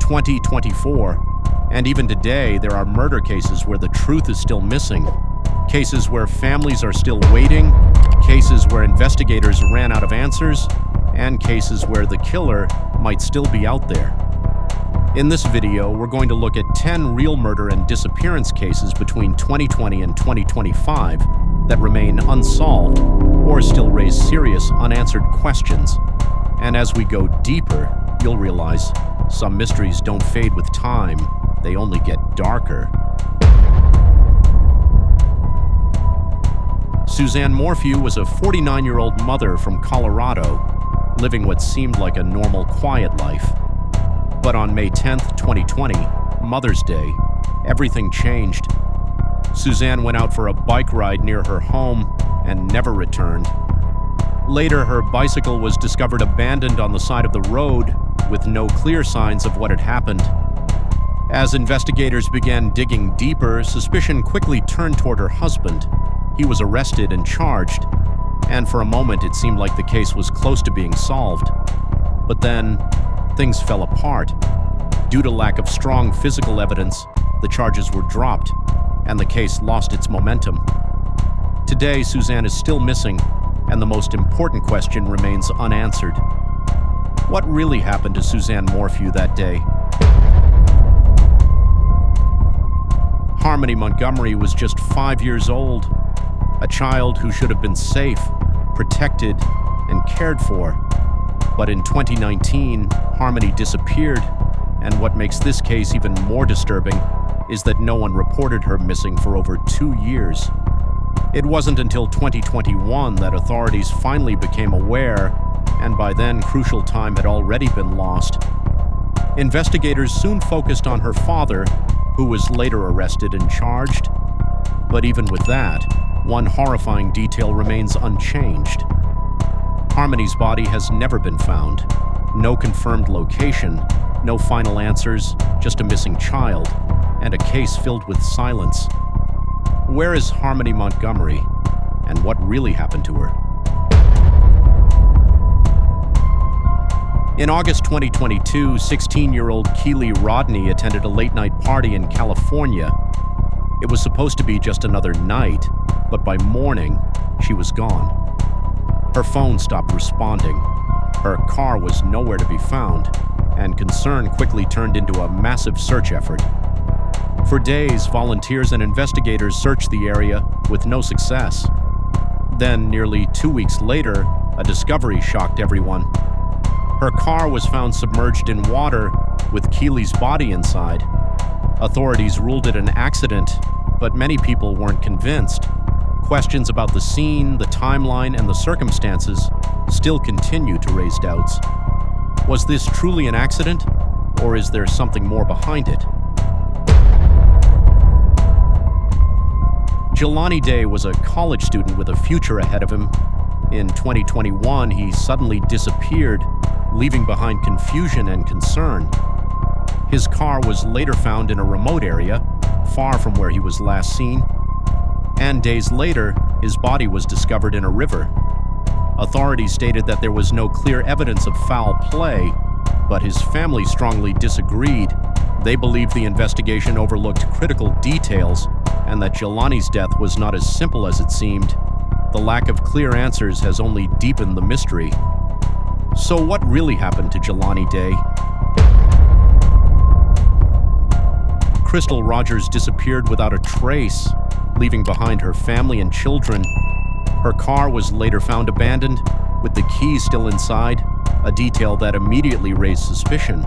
2024, and even today there are murder cases where the truth is still missing, cases where families are still waiting, cases where investigators ran out of answers, and cases where the killer might still be out there. In this video, we're going to look at 10 real murder and disappearance cases between 2020 and 2025 that remain unsolved or still raise serious unanswered questions. And as we go deeper, you'll realize some mysteries don't fade with time, they only get darker. Suzanne Morphew was a 49-year-old mother from Colorado, living what seemed like a normal, quiet life. But on May 10th, 2020, Mother's Day, everything changed. Suzanne went out for a bike ride near her home and never returned. Later, her bicycle was discovered abandoned on the side of the road with no clear signs of what had happened. As investigators began digging deeper, suspicion quickly turned toward her husband. He was arrested and charged, and for a moment it seemed like the case was close to being solved. But then, things fell apart. Due to lack of strong physical evidence, the charges were dropped, and the case lost its momentum. Today, Suzanne is still missing, and the most important question remains unanswered. What really happened to Suzanne Morphew that day? Harmony Montgomery was just 5 years old, a child who should have been safe, protected, and cared for. But in 2019, Harmony disappeared, and what makes this case even more disturbing is that no one reported her missing for over 2 years. It wasn't until 2021 that authorities finally became aware, and by then crucial time had already been lost. Investigators soon focused on her father, who was later arrested and charged. But even with that, one horrifying detail remains unchanged. Harmony's body has never been found. No confirmed location, no final answers, just a missing child, and a case filled with silence. Where is Harmony Montgomery, and what really happened to her? In August 2022, 16-year-old Keely Rodney attended a late-night party in California. It was supposed to be just another night, but by morning, she was gone. Her phone stopped responding. Her car was nowhere to be found, and concern quickly turned into a massive search effort. For days, volunteers and investigators searched the area with no success. Then, nearly 2 weeks later, a discovery shocked everyone. Her car was found submerged in water with Keely's body inside. Authorities ruled it an accident, but many people weren't convinced. Questions about the scene, the timeline, and the circumstances still continue to raise doubts. Was this truly an accident, or is there something more behind it? Jelani Day was a college student with a future ahead of him. In 2021, he suddenly disappeared, leaving behind confusion and concern. His car was later found in a remote area, far from where he was last seen. And days later, his body was discovered in a river. Authorities stated that there was no clear evidence of foul play, but his family strongly disagreed. They believed the investigation overlooked critical details and that Jelani's death was not as simple as it seemed. The lack of clear answers has only deepened the mystery. So what really happened to Jelani Day? Crystal Rogers disappeared without a trace, leaving behind her family and children. Her car was later found abandoned, with the keys still inside, a detail that immediately raised suspicion.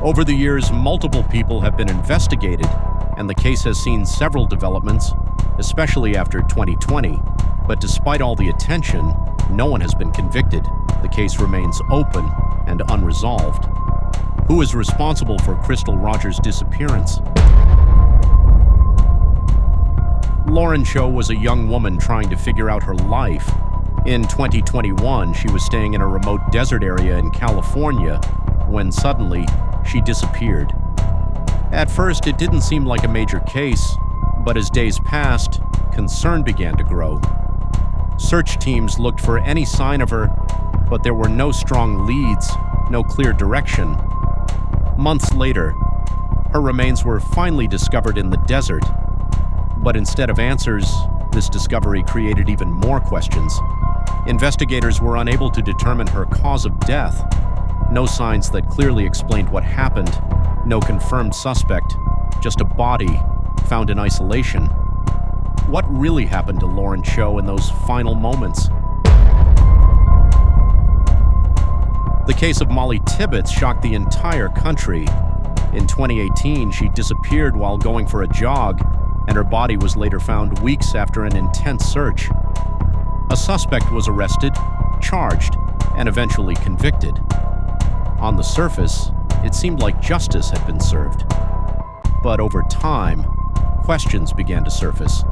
Over the years, multiple people have been investigated, and the case has seen several developments, especially after 2020. But despite all the attention, no one has been convicted. The case remains open and unresolved. Who is responsible for Crystal Rogers' disappearance? Lauren Cho was a young woman trying to figure out her life. In 2021, she was staying in a remote desert area in California when suddenly she disappeared. At first, it didn't seem like a major case, but as days passed, concern began to grow. Search teams looked for any sign of her, but there were no strong leads, no clear direction. Months later, her remains were finally discovered in the desert. But instead of answers, this discovery created even more questions. Investigators were unable to determine her cause of death. No signs that clearly explained what happened. No confirmed suspect. Just a body found in isolation. What really happened to Lauren Cho in those final moments? The case of Molly Tibbetts shocked the entire country. In 2018, she disappeared while going for a jog, and her body was later found weeks after an intense search. A suspect was arrested, charged, and eventually convicted. On the surface, it seemed like justice had been served. But over time, questions began to surface.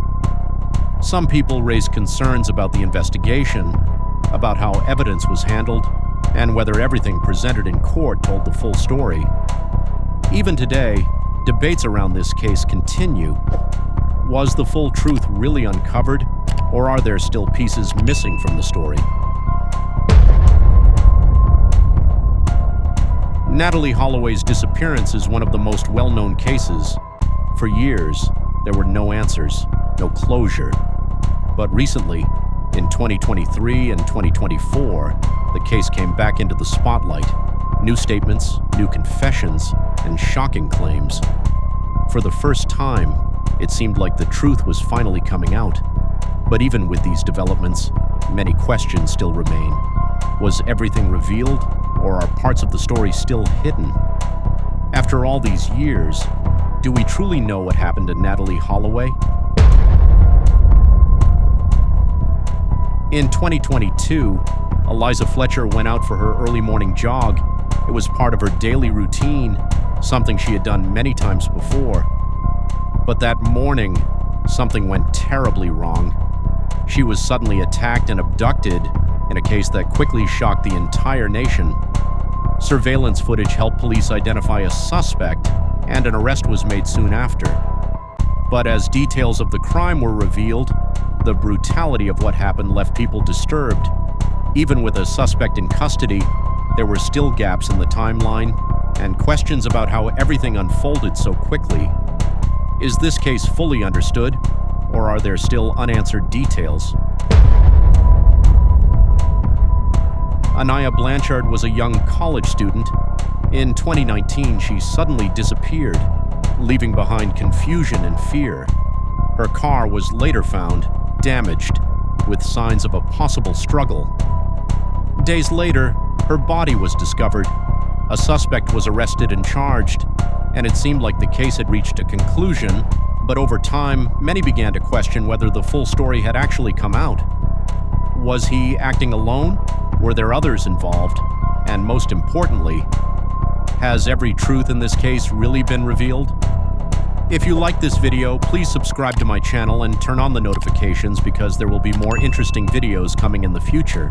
Some people raised concerns about the investigation, about how evidence was handled, and whether everything presented in court told the full story. Even today, debates around this case continue. Was the full truth really uncovered, or are there still pieces missing from the story? Natalee Holloway's disappearance is one of the most well-known cases. For years, there were no answers, no closure. But recently, in 2023 and 2024, the case came back into the spotlight. New statements, new confessions, and shocking claims. For the first time, it seemed like the truth was finally coming out. But even with these developments, many questions still remain. Was everything revealed, or are parts of the story still hidden? After all these years, do we truly know what happened to Natalee Holloway? In 2022, Eliza Fletcher went out for her early morning jog. It was part of her daily routine, something she had done many times before. But that morning, something went terribly wrong. She was suddenly attacked and abducted in a case that quickly shocked the entire nation. Surveillance footage helped police identify a suspect, and an arrest was made soon after. But as details of the crime were revealed, the brutality of what happened left people disturbed. Even with a suspect in custody, there were still gaps in the timeline and questions about how everything unfolded so quickly. Is this case fully understood, or are there still unanswered details? Anaya Blanchard was a young college student. In 2019, she suddenly disappeared, leaving behind confusion and fear. Her car was later found, damaged, with signs of a possible struggle. Days later, her body was discovered. A suspect was arrested and charged, and it seemed like the case had reached a conclusion, but over time, many began to question whether the full story had actually come out. Was he acting alone? Were there others involved? And most importantly, has every truth in this case really been revealed? If you like this video, please subscribe to my channel and turn on the notifications because there will be more interesting videos coming in the future.